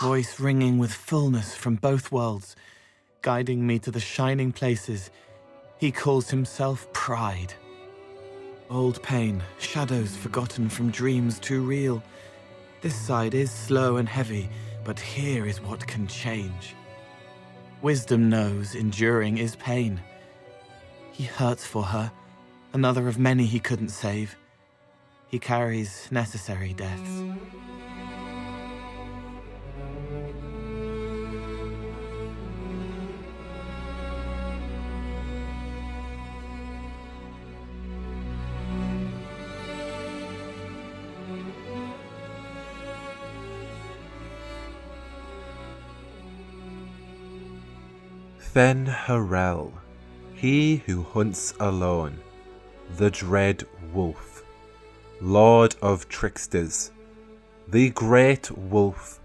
voice ringing with fullness from both worlds, guiding me to the shining places. He calls himself Pride. Old pain, shadows forgotten from dreams too real. This side is slow and heavy, but here is what can change. Wisdom knows enduring is pain. He hurts for her, another of many he couldn't save. He carries necessary deaths. Fen Harel, he who hunts alone, the dread wolf, lord of tricksters, the great wolf,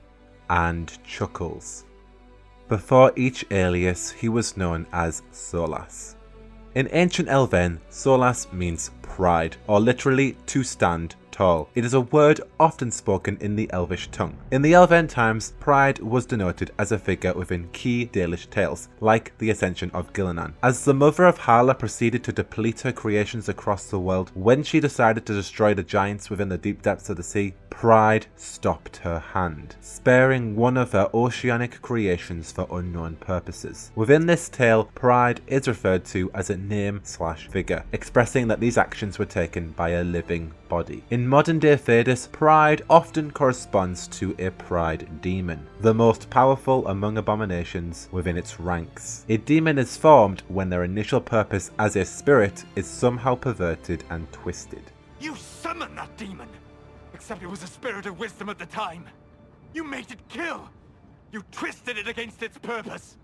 and chuckles. Before each alias he was known as Solas. In Ancient Elven, Solas means pride, or literally to stand tall. It is a word often spoken in the Elvish tongue. In the Elven times, pride was denoted as a figure within key Dalish tales, like the ascension of Gillinan. As the mother of Hala proceeded to deplete her creations across the world, when she decided to destroy the giants within the deep depths of the sea, pride stopped her hand, sparing one of her oceanic creations for unknown purposes. Within this tale, pride is referred to as a name/figure, expressing that these actions were taken by a living body. In modern day Thedas, pride often corresponds to a pride demon, the most powerful among abominations within its ranks. A demon is formed when their initial purpose as a spirit is somehow perverted and twisted. You summoned that demon! Except it was a spirit of wisdom at the time. You made it kill! You twisted it against its purpose!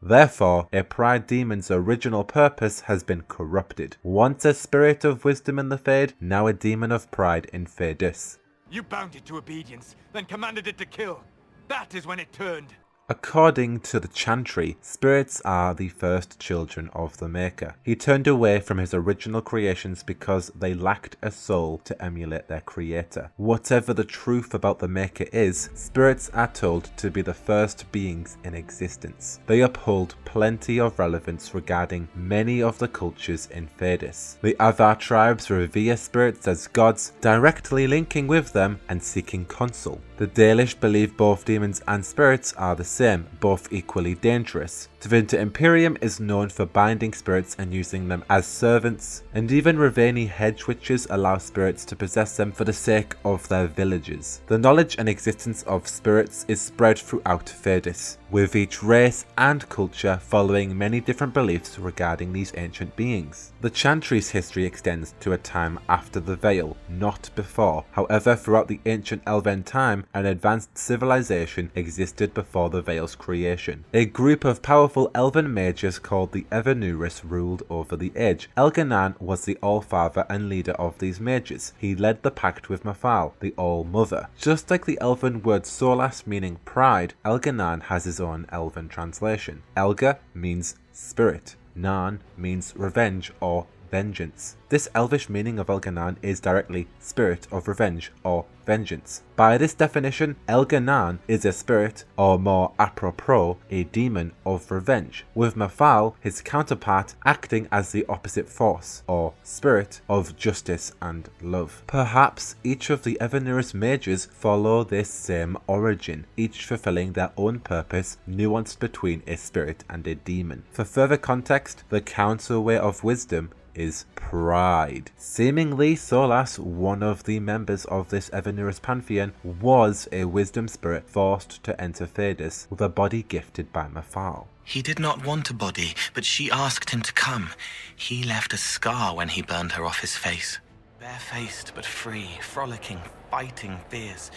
Therefore, a pride demon's original purpose has been corrupted. Once a spirit of wisdom in the Fade, now a demon of pride in Fadis. You bound it to obedience, then commanded it to kill. That is when it turned. According to the Chantry, spirits are the first children of the Maker. He turned away from his original creations because they lacked a soul to emulate their creator. Whatever the truth about the Maker is, spirits are told to be the first beings in existence. They uphold plenty of relevance regarding many of the cultures in Fadis. The Avar tribes revere spirits as gods, directly linking with them and seeking counsel. The Dalish believe both demons and spirits are the same, both equally dangerous. Tevinter Imperium is known for binding spirits and using them as servants, and even Ravani hedge witches allow spirits to possess them for the sake of their villages. The knowledge and existence of spirits is spread throughout Fadis, with each race and culture following many different beliefs regarding these ancient beings. The Chantry's history extends to a time after the Veil, not before. However, throughout the ancient Elven time, an advanced civilization existed before the Veil's creation. A group of powerful elven mages called the Evernuris ruled over the age. Elganan was the All-Father and leader of these mages. He led the pact with Mafal, the All-Mother. Just like the elven word Solas meaning pride, Elganan has his own elven translation. Elga means spirit. Nan means revenge or vengeance. This elvish meaning of Elganan is directly spirit of revenge or vengeance. By this definition, Elganan is a spirit, or more apropos, a demon of revenge, with Mafal, his counterpart, acting as the opposite force, or spirit, of justice and love. Perhaps each of the Evernuris mages follow this same origin, each fulfilling their own purpose, nuanced between a spirit and a demon. For further context, the counterweight of wisdom is pride. Seemingly, Solas, one of the members of this Evernuris pantheon, was a wisdom spirit forced to enter Fadis with a body gifted by Mafal. He did not want a body, but she asked him to come. He left a scar when he burned her off his face. Barefaced but free, frolicking, fighting fears.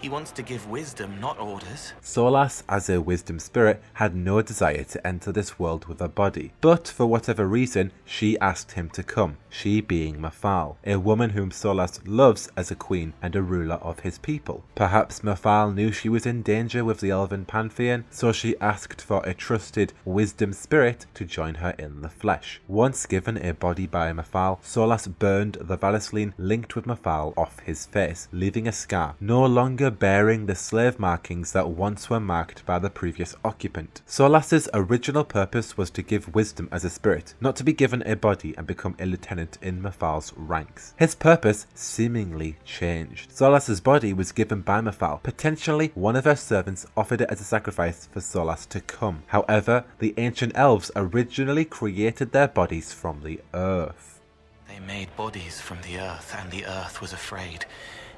He wants to give wisdom, not orders. Solas, as a wisdom spirit, had no desire to enter this world with a body, but for whatever reason, she asked him to come, she being Mafal, a woman whom Solas loves as a queen and a ruler of his people. Perhaps Mafal knew she was in danger with the elven pantheon, so she asked for a trusted wisdom spirit to join her in the flesh. Once given a body by Mafal, Solas burned the Valisline linked with Mafal off his face, leaving a scar, no longer longer bearing the slave markings that once were marked by the previous occupant. Solas's original purpose was to give wisdom as a spirit, not to be given a body and become a lieutenant in Mafal's ranks. His purpose seemingly changed. Solas's body was given by Mafal. Potentially, one of her servants offered it as a sacrifice for Solas to come. However, the ancient elves originally created their bodies from the earth. They made bodies from the earth, and the earth was afraid.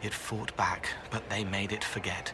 It fought back, but they made it forget.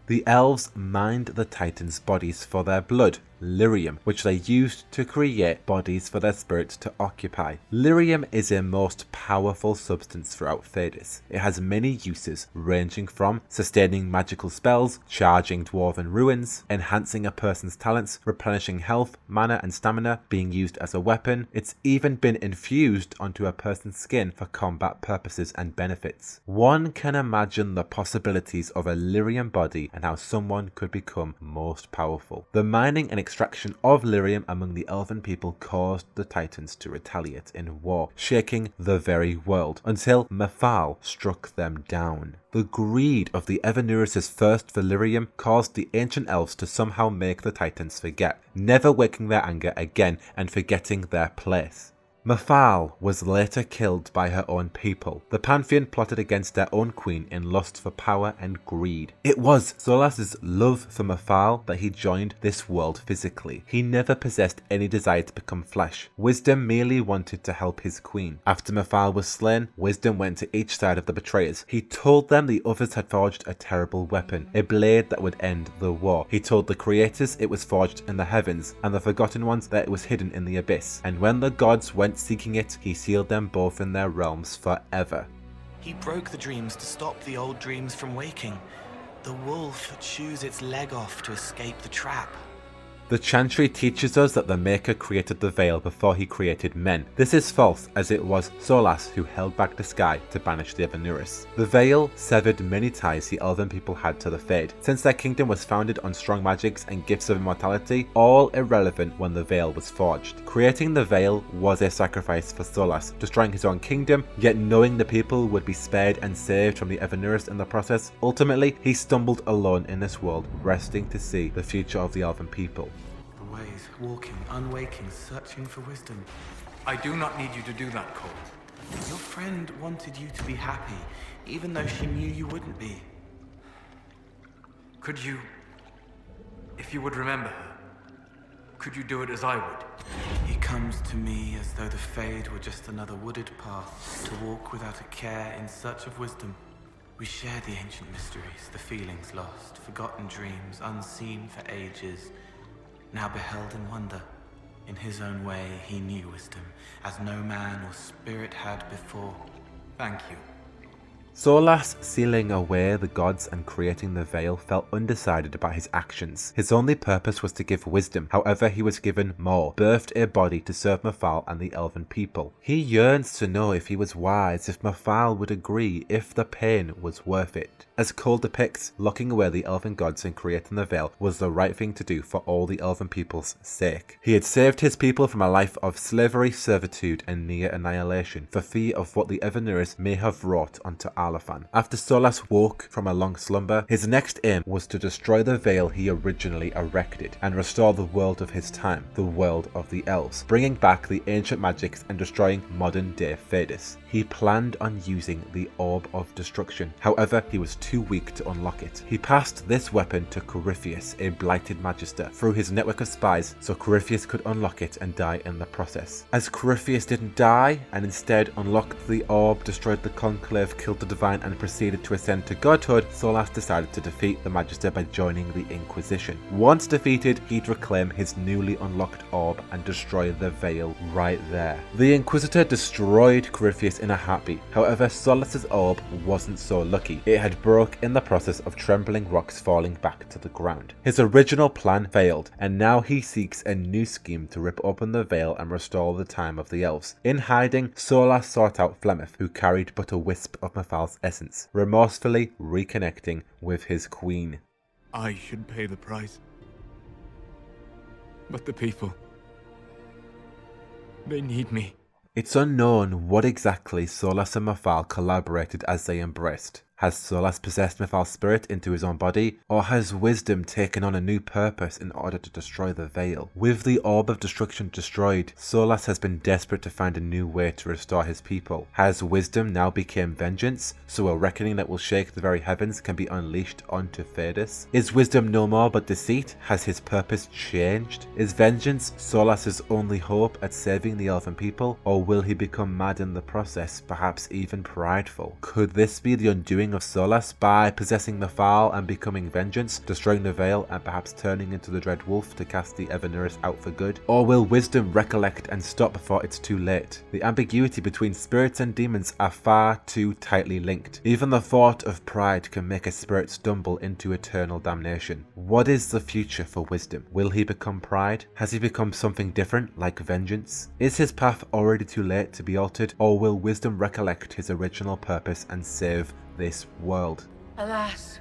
The elves mined the Titans' bodies for their blood, lyrium, which they used to create bodies for their spirits to occupy. Lyrium is a most powerful substance throughout Thedas. It has many uses, ranging from sustaining magical spells, charging dwarven ruins, enhancing a person's talents, replenishing health, mana and stamina, being used as a weapon. It's even been infused onto a person's skin for combat purposes and benefits. One can imagine the possibilities of a lyrium body and how someone could become most powerful. The mining and extraction of lyrium among the elven people caused the Titans to retaliate in war, shaking the very world, until Mafal struck them down. The greed of the Evanurus' thirst for lyrium caused the ancient elves to somehow make the Titans forget, never waking their anger again and forgetting their place. Mafal was later killed by her own people. The Pantheon plotted against their own queen in lust for power and greed. It was Solas's love for Mafal that he joined this world physically. He never possessed any desire to become flesh. Wisdom merely wanted to help his queen. After Mafal was slain, Wisdom went to each side of the betrayers. He told them the others had forged a terrible weapon, a blade that would end the war. He told the creators it was forged in the heavens, and the forgotten ones that it was hidden in the abyss. And when the gods went seeking it, he sealed them both in their realms forever. He broke the dreams to stop the old dreams from waking. The wolf chews its leg off to escape the trap. The Chantry teaches us that the Maker created the veil before he created men. This is false, as it was Solas who held back the sky to banish the Evanurus. The veil severed many ties the elven people had to the Fade. Since their kingdom was founded on strong magics and gifts of immortality, all irrelevant when the veil was forged. Creating the veil was a sacrifice for Solas, destroying his own kingdom, yet knowing the people would be spared and saved from the Evanurus in the process. Ultimately, he stumbled alone in this world, resting to see the future of the elven people. Walking, unwaking, searching for wisdom. I do not need you to do that, Cole. Your friend wanted you to be happy, even though she knew you wouldn't be. Could you, if you would remember her, could you do it as I would? He comes to me as though the Fade were just another wooded path to walk without a care in search of wisdom. We share the ancient mysteries, the feelings lost, forgotten dreams, unseen for ages, now beheld in wonder. In his own way, he knew wisdom, as no man or spirit had before. Thank you. Solas sealing away the gods and creating the veil felt undecided about his actions. His only purpose was to give wisdom, however he was given more, birthed a body to serve Mafal and the elven people. He yearns to know if he was wise, if Mafal would agree, if the pain was worth it. As Cole depicts, locking away the elven gods and creating the veil was the right thing to do for all the elven people's sake. He had saved his people from a life of slavery, servitude and near annihilation, for fear of what the Evanurus may have wrought onto Alafan. After Solas woke from a long slumber, his next aim was to destroy the veil he originally erected and restore the world of his time, the world of the elves, bringing back the ancient magics and destroying modern day Thedas. He planned on using the Orb of Destruction, however he was too weak to unlock it. He passed this weapon to Corypheus, a blighted magister, through his network of spies so Corypheus could unlock it and die in the process. As Corypheus didn't die and instead unlocked the orb, destroyed the conclave, killed the divine and proceeded to ascend to godhood, Solas decided to defeat the magister by joining the Inquisition. Once defeated, he'd reclaim his newly unlocked orb and destroy the veil right there. The Inquisitor destroyed Corypheus in a heartbeat. However, Solas's orb wasn't so lucky. It had broke in the process of trembling rocks falling back to the ground. His original plan failed, and now he seeks a new scheme to rip open the veil and restore the time of the elves. In hiding, Solas sought out Flemeth, who carried but a wisp of Mafal's essence, remorsefully reconnecting with his queen. I should pay the price. But the people, they need me. It's unknown what exactly Solas and Mafal collaborated as they embraced. Has Solas possessed Mythal's spirit into his own body, or has Wisdom taken on a new purpose in order to destroy the Veil? With the Orb of Destruction destroyed, Solas has been desperate to find a new way to restore his people. Has Wisdom now become vengeance, so a reckoning that will shake the very heavens can be unleashed onto Thedas? Is Wisdom no more but deceit? Has his purpose changed? Is vengeance Solas's only hope at saving the elven people, or will he become mad in the process, perhaps even prideful? Could this be the undoing of Solas by possessing the Foul and becoming vengeance, destroying the Veil and perhaps turning into the Dread Wolf to cast the Everneris out for good? Or will Wisdom recollect and stop before it's too late? The ambiguity between spirits and demons are far too tightly linked. Even the thought of pride can make a spirit stumble into eternal damnation. What is the future for Wisdom? Will he become pride? Has he become something different, like vengeance? Is his path already too late to be altered, or will Wisdom recollect his original purpose and save this world? Alas,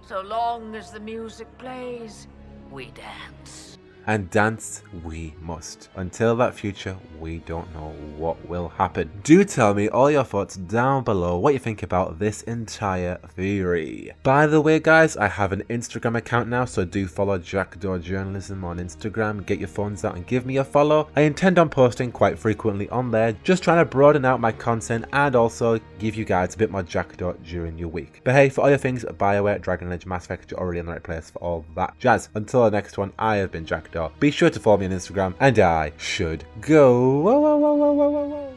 so long as the music plays, we dance. And dance we must. Until that future, we don't know what will happen. Do tell me all your thoughts down below, what you think about this entire theory. By the way guys, I have an Instagram account now, so do follow Jackdaw Journalism on Instagram. Get your phones out and give me a follow. I intend on posting quite frequently on there, just trying to broaden out my content and also give you guys a bit more Jackdaw during your week. But hey, for all your things, BioWare, Dragon Age, Mass Effect, you're already in the right place for all that jazz. Until the next one, I have been Jackdaw. Be sure to follow me on Instagram, and I should go. Whoa, whoa, whoa, whoa, whoa, whoa, whoa.